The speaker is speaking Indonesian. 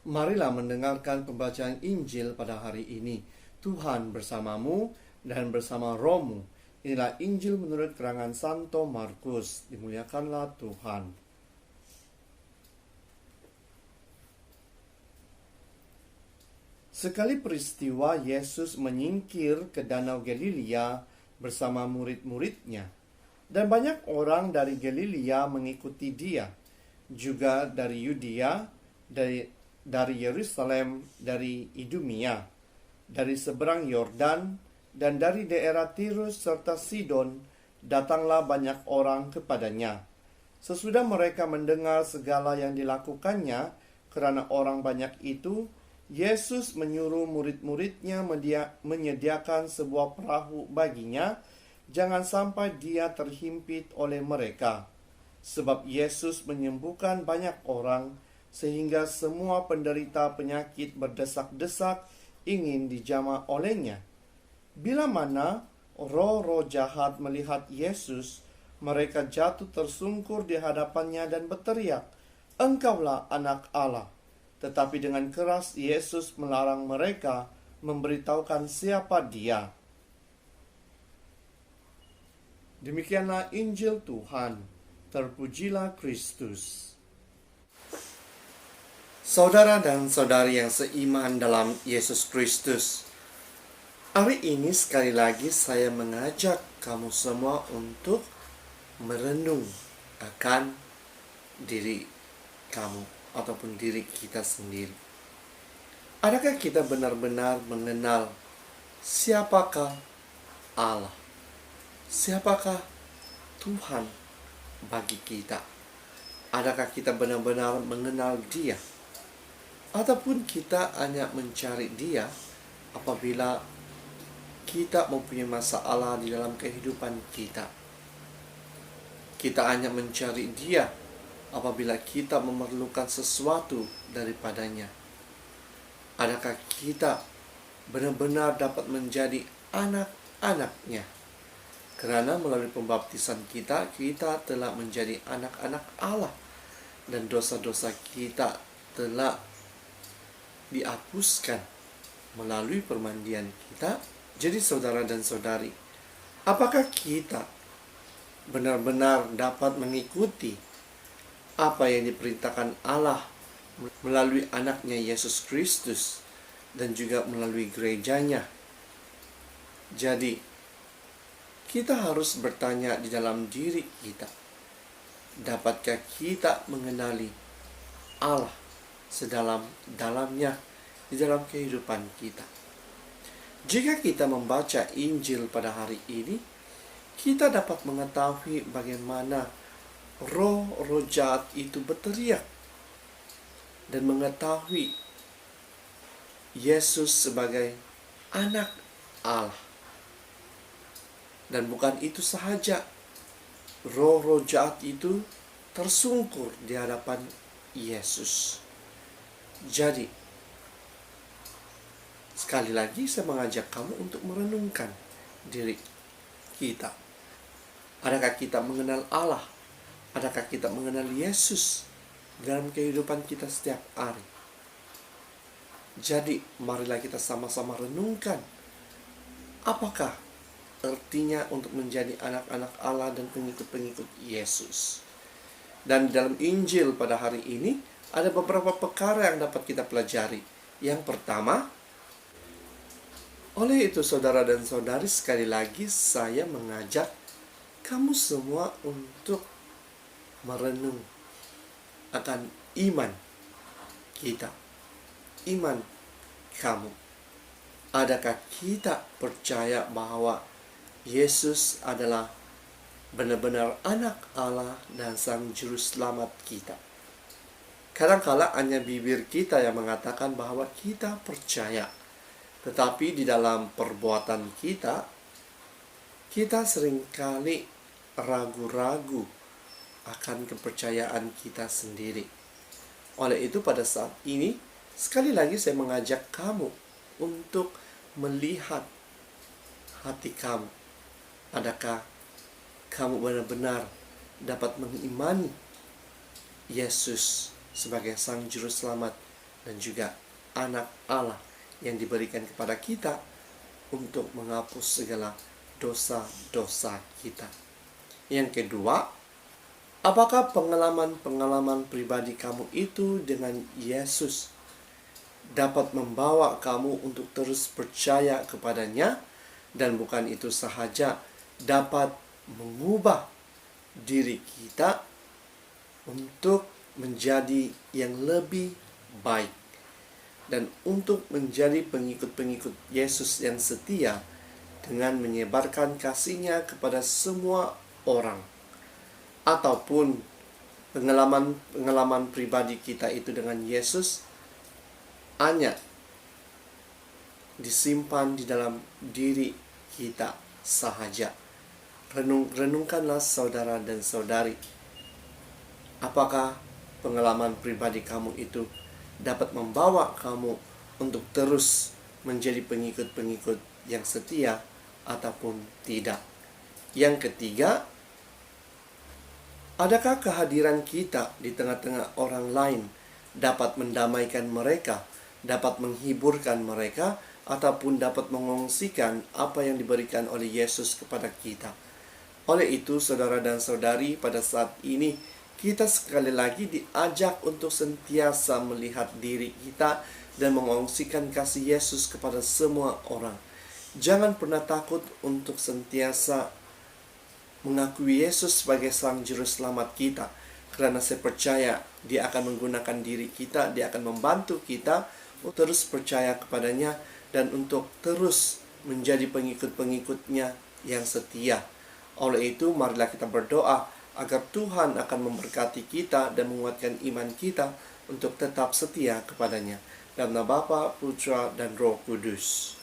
Marilah mendengarkan pembacaan Injil pada hari ini. Tuhan bersamamu dan bersama rohmu. Inilah Injil menurut keterangan Santo Markus. Dimuliakanlah Tuhan. Sekali peristiwa, Yesus menyingkir ke Danau Galilea bersama murid-muridnya. Dan banyak orang dari Galilea mengikuti dia. Juga dari Yudea, dari Yerusalem, dari Idumea, dari seberang Yordan, dan dari daerah Tirus serta Sidon, datanglah banyak orang kepadanya. Sesudah mereka mendengar segala yang dilakukannya, karena orang banyak itu, Yesus menyuruh murid-muridnya menyediakan sebuah perahu baginya, jangan sampai dia terhimpit oleh mereka. Sebab Yesus menyembuhkan banyak orang, sehingga semua penderita penyakit berdesak-desak ingin dijamah olehnya. Bila mana roh-roh jahat melihat Yesus, mereka jatuh tersungkur di hadapannya dan berteriak, "Engkaulah Anak Allah." Tetapi dengan keras Yesus melarang mereka memberitahukan siapa dia. Demikianlah Injil Tuhan. Terpujilah Kristus. Saudara dan saudari yang seiman dalam Yesus Kristus, hari ini sekali lagi saya mengajak kamu semua untuk merenung akan diri kamu ataupun diri kita sendiri. Adakah kita benar-benar mengenal siapakah Allah? Siapakah Tuhan bagi kita? Adakah kita benar-benar mengenal Dia? Ataupun kita hanya mencari Dia apabila kita mempunyai masalah di dalam kehidupan kita. Kita hanya mencari Dia apabila kita memerlukan sesuatu daripadanya. Adakah kita benar-benar dapat menjadi anak-anak-Nya? Karena melalui pembaptisan kita telah menjadi anak-anak Allah, dan dosa-dosa kita telah dihapuskan melalui permandian kita. Jadi saudara dan saudari, apakah kita benar-benar dapat mengikuti apa yang diperintahkan Allah melalui anaknya Yesus Kristus dan juga melalui gerejanya? Jadi kita harus bertanya di dalam diri kita, dapatkah kita mengenali Allah sedalam-dalamnya di dalam kehidupan kita? Jika kita membaca Injil pada hari ini, kita dapat mengetahui bagaimana roh-roh jahat itu berteriak dan mengetahui Yesus sebagai anak Allah. Dan bukan itu sahaja, roh-roh jahat itu tersungkur di hadapan Yesus. Jadi, sekali lagi saya mengajak kamu untuk merenungkan diri kita. Adakah kita mengenal Allah? Adakah kita mengenal Yesus dalam kehidupan kita setiap hari? Jadi, marilah kita sama-sama renungkan. Apakah artinya untuk menjadi anak-anak Allah dan pengikut-pengikut Yesus? Dan dalam Injil pada hari ini, ada beberapa perkara yang dapat kita pelajari. Yang pertama, oleh itu saudara dan saudari, sekali lagi saya mengajak kamu semua untuk merenung akan iman kita, iman kamu. Adakah kita percaya bahwa Yesus adalah benar-benar anak Allah dan Sang Juru Selamat kita? Kadang-kala hanya bibir kita yang mengatakan bahwa kita percaya, tetapi di dalam perbuatan kita seringkali ragu-ragu akan kepercayaan kita sendiri. Oleh itu pada saat ini, sekali lagi saya mengajak kamu untuk melihat hati kamu. Adakah kamu benar-benar dapat mengimani Yesus sebagai Sang Juru Selamat dan juga anak Allah yang diberikan kepada kita untuk menghapus segala dosa-dosa kita. Yang kedua, apakah pengalaman-pengalaman pribadi kamu itu dengan Yesus dapat membawa kamu untuk terus percaya kepadanya, dan bukan itu sahaja, dapat mengubah diri kita untuk menjadi yang lebih baik dan untuk menjadi pengikut-pengikut Yesus yang setia dengan menyebarkan kasih-Nya kepada semua orang. Ataupun pengalaman pribadi kita itu dengan Yesus hanya disimpan di dalam diri kita sahaja. Renungkanlah saudara dan saudari, apakah pengalaman pribadi kamu itu dapat membawa kamu untuk terus menjadi pengikut-pengikut yang setia ataupun tidak. Yang ketiga, adakah kehadiran kita di tengah-tengah orang lain dapat mendamaikan mereka, dapat menghiburkan mereka, ataupun dapat mengongsikan apa yang diberikan oleh Yesus kepada kita. Oleh itu, saudara dan saudari, pada saat ini kita sekali lagi diajak untuk sentiasa melihat diri kita dan mengongsikan kasih Yesus kepada semua orang. Jangan pernah takut untuk sentiasa mengakui Yesus sebagai Sang Juru Selamat kita, karena saya percaya Dia akan menggunakan diri kita, Dia akan membantu kita untuk terus percaya kepadanya dan untuk terus menjadi pengikut-pengikutnya yang setia. Oleh itu, marilah kita berdoa agar Tuhan akan memberkati kita dan menguatkan iman kita untuk tetap setia kepadanya. Dalam nama Bapa, Putra, dan Roh Kudus.